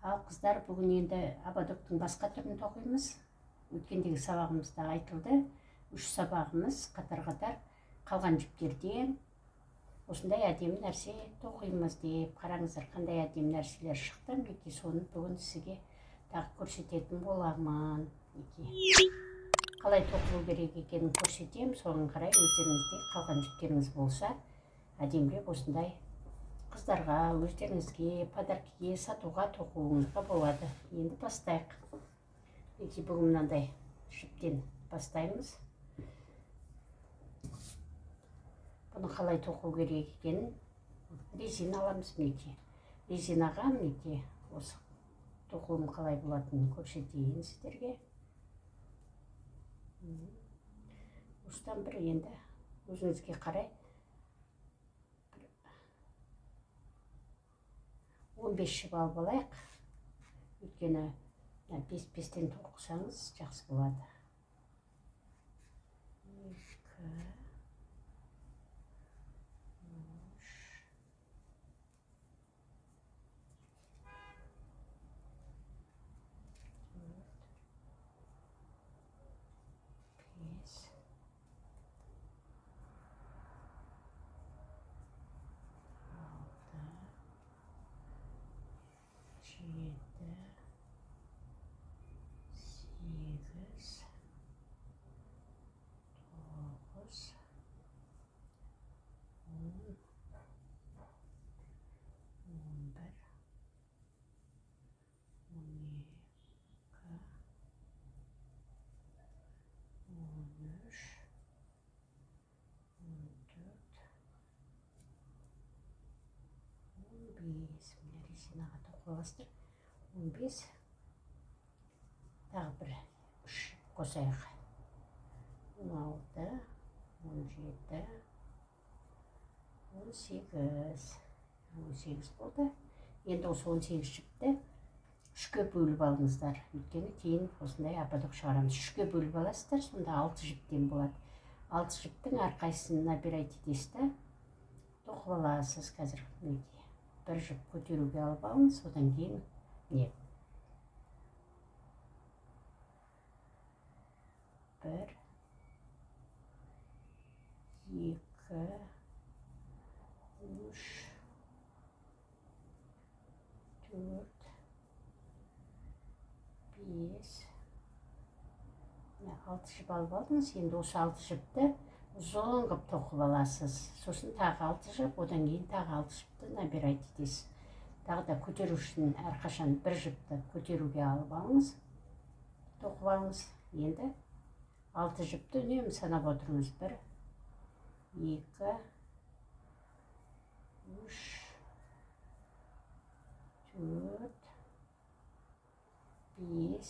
Ал қыздар, бүгін енді ободоктың басқа түрін тоқимыз. Өткендегі сабағымызда айтылды. 3 сабағымыз қатар-қатар қалған жіптерден осындай әдемі нәрсе тоқимыз деп. Қараңыздар, қандай әдемі нәрселер шықты. Мінекей соны бүгін сізге тағы көрсететін боламын. Қалай тоқылу керек екенін көрсетем. Соған қарай өздеріңізде қалған жіптеріңіз болса, әдемілеп осындай қыздарға, өздеріңізге, подаркіге сатуға тоқуыңызға болады. Енді бастайық. Мінекей бүгін мынандай жіптен бастаймыз. Бұны қалай тоқу керек екенін резина аламыз. Мінекей резинаға мінекей осы тоқуым қалай болатынын көрсетейін сіздерге. Осыдан бір енді өзіңізге қарай 15 жіп алып алайық. Өйткені 5-5-тен тоқысаңыз жақсы болады. 2, 3, резинаға тоқыластыр. 15 тағы бір 3 қосайық. 16, 17, 18 болды. Енді осы 18 жіпті 3-ке бөліп алыңыздар. Өйткені кейін осындай ободок шығарамыз. 3-ке бөліп аласыздар, сонда 6 жіптен болады. 6 жіптің әрқайсысын набирать етесіз, тоқып аласыз. Қазір бір жіп көтеруге алып алыңыз, содан кейін не? 1, 2, 3, 4, 5, 6 жіп алып алдыңыз. Енді осы 6 жіпті ұзын қып тоқып аласыз. Сосын тағы 6 жіп, одан кейін тағы 6 жіпті набирать етесіз. Тағы да көтеру үшін әрқашан бір жіпті көтеруге алып алыңыз, тоқып алыңыз. Енді 6 жіпті үнемі санап отырыңыз. 1, 2, 3, 4, 5,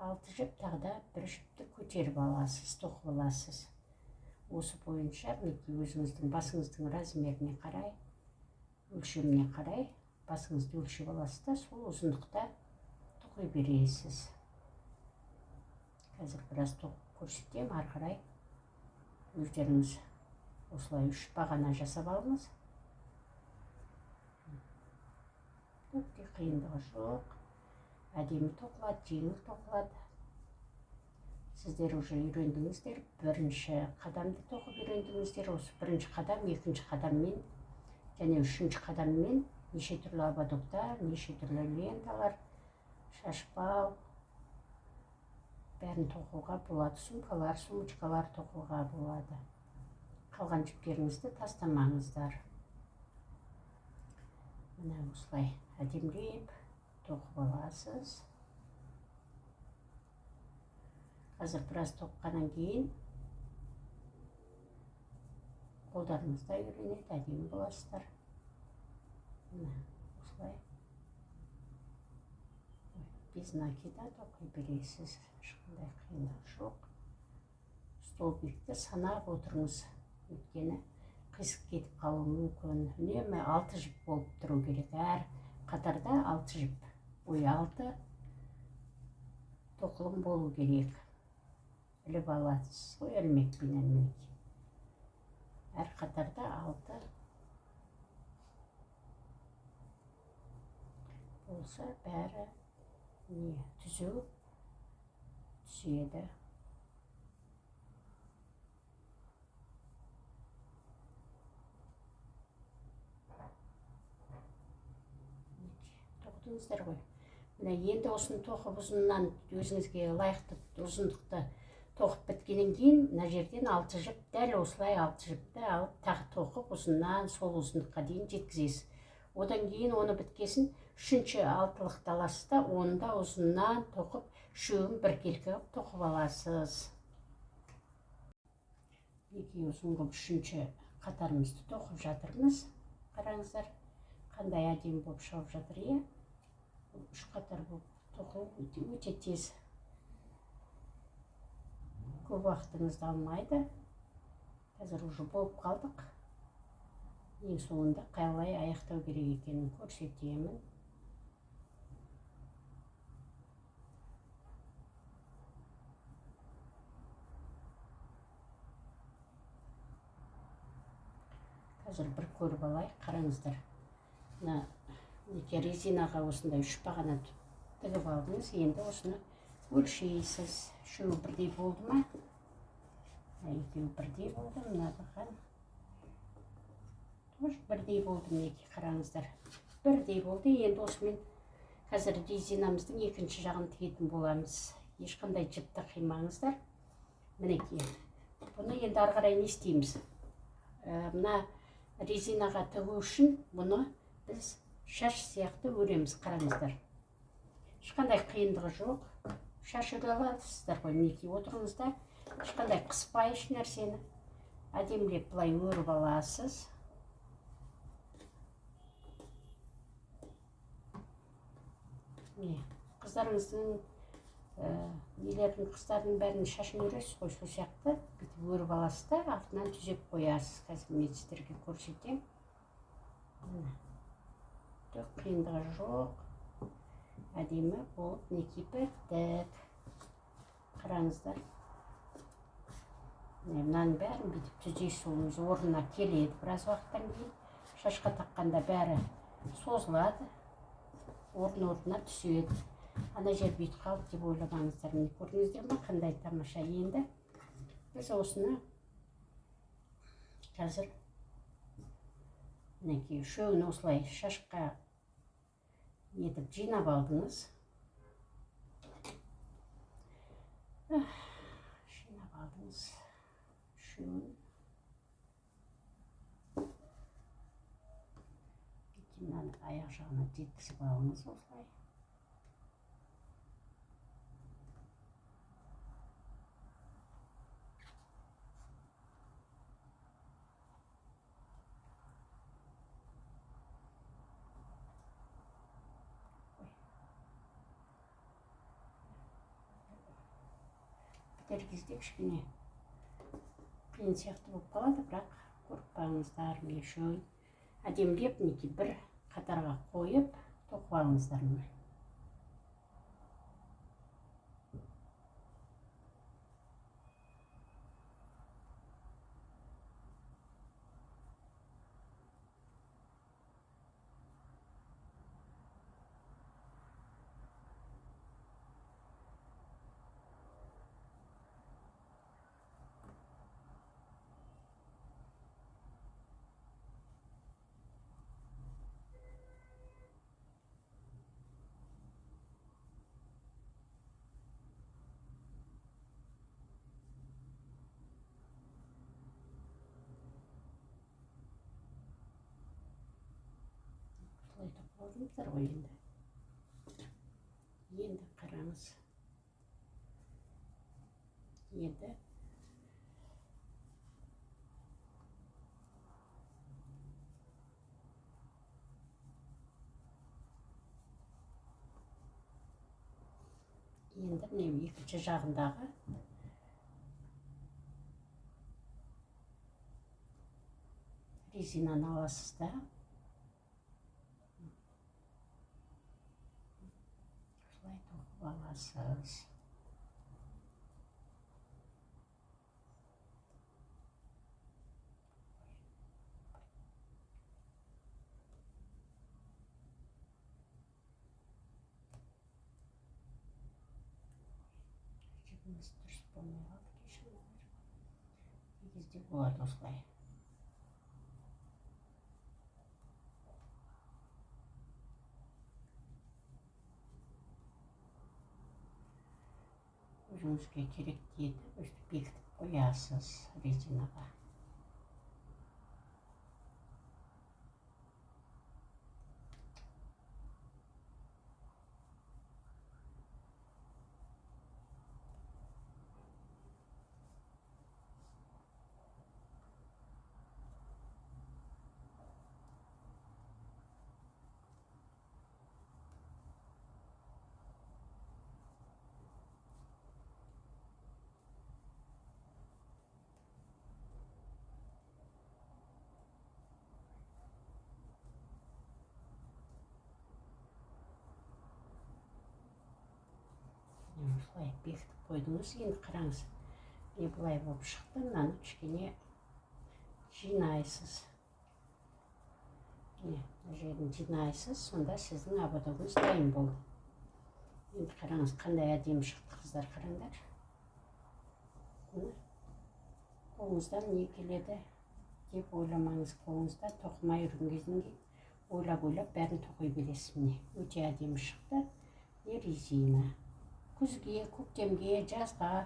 6 жіп, тағы да бір жіпті көтеріп аласыз, тоқып аласыз. Осы бойынша өзіңіздің басыңыздың размеріне қарай, өлшеміне қарай басыңызды өлшеп аласыз да, сол ұзындықта тоқи бересіз. Қазір біраз тоқып көрсетем, ары қарай өздеріңіз осылай 3 бағана жасап алыңыз. Өте қиындығы жоқ. Әдемі тоқылады, жеңіл тоқылады. Сіздер уже үйрендіңіздер. Бірінші қадамды тоқып үйрендіңіздер. Осы бірінші қадам, екінші қадаммен және үшінші қадаммен неше түрлі ободоктар, неше түрлі ленталар, шашбау бәрін тоқуға болады. Сумкалар, сумочкалар тоқуға болады. Қалған жіптеріңізді тастамаңыздар. Мына осылай әдемілеп тоқып аласыз. Қазір біраз тоққаннан кейін қолдарыңызда үйренеді, әдемі боласыздар. Мына осылай без накида тоқи бересіз. Ешқандай қиындық жоқ. Столбикті санап отырыңыз. Өйткені қисық кетіп қалуы мүмкін. Үнемі 6 жіп болып тұру керек. Әр қатарда 6 жіп. Ой, 6 тоқылым болу керек. Іліп аласыз ғой ілмекпенен. әр қатарда 6 болса бәрі түзу түседі. Тоқтыңыздар ғой. Міне енді осыны тоқып ұзыннан өзіңізге лайықты ұзындықты тоқып біткеннен кейін мына жерден 6 жіп, дәл осылай 6 жіпті алып тағы тоқып ұзыннан сол ұзындыққа дейін жеткізесіз. Одан кейін оны біткесін үшінші 6-лықты аласыз да, оны да ұзыннан тоқып, үшеуін біркелкі қылып тоқып аласыз. Екі ұзын қылып үшінші қатарымызды тоқып жатырмыз. Қараңыздар, қандай әдемі болып шығып жатыр, е? Үш қатар болып тоқылу өте тез. Көп уақытыңызды алмайды. Қазір уже болып қалдық. Ең соңында қалай аяқтау керек екенін көрсетемін. Қазір бір көріп алайық, қараңыздар. Резинаға осындай 3 бағана тігіп алдыңыз, енді осыны өлшейсіз. Үшеуі бірдей болды ма? Екеуі бірдей болды, мына бақан. Бірдей болды мінекей, қараңыздар. Бірдей болды. Енді осымен қазір резинамыздың екінші жағын тігетін боламыз. Ешқандай жіпті қимаңыздар. Мінекей. Бұны енді ары қарай не істейміз? Мына резинаға тігу үшін бұны біз шаш сияқты өреміз, қараңыздар. Ешқандай қиындығы жоқ. Шаш өре аласыздар ғой, мінекей отырыңызда. Ешқандай қыспай еш нәрсені. Әдемілеп былай өріп аласыз. Қыздарыңыздың, қыздардың бәрінің шашын өресіз ғой, сол сияқты бүйтіп өріп аласыз да, артынан түзеп қоясыз. Қазір мен сіздерге көрсетем. Қиындығы жоқ. Әдемі болып мінекей біттік. Қараңыздар. Мынаның бәрін бүйтіп түзейсіз, ол өзі орнына келеді. Біраз уақыттан кейін шашқа таққанда бәрі созылады. Орнына түседі. Ана жер бүйтіп қалды деп ойламаңыздар. Міне көрдіңіздер ме, қандай тамаша. Енді біз осыны қазір мінекей үшеуін осылай шашқа етіп жинап алдыңыз. Жинап алдыңыз үшеуін. Мынаны аяқ жағына жеткізіп алыңыз осылай. Бітер кезде кішкене қиын сияқты болып қалады, бірақ қорықпаңыздар. Мен үшеуін әдемілеп мінекей бір қатарға қойып тоқып алыңыздар. Көрдіңіздер ғой енді. Енді қараңыз. Енді міне екінші жағындағы резинаны аласыз да. Осылай тоқып аласыз. дұрыс болмай қалды кешіріңіздер. Кей кезде болады осылай. Өзіңізге керек дейді, өстіп бекітіп қоясыз резинаға. Осылай бекітіп қойдыңыз. Енді қараңыз, не былай болып шықты. Мынаны кішкене жинайсыз. Мына жерін жинайсыз, сонда сіздің ободогыңыз дайын болды. Енді қараңыз, қандай әдемі шықты қыздар, қараңдар. Қолыңыздан не келеді деп ойламаңыз. Қолыңызда тоқымай үрген кезінде ойлап бәрін тоқи бересіз. Міне өте әдемі шықты. Резина күзге, көктемге, жазға,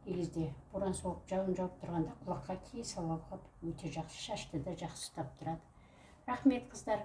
кей кезде боран соғып, жауын жауып тұрғанда құлаққа кие салуға өте жақсы, шашты да жақсы ұстап тұрады. Рахмет қыздар.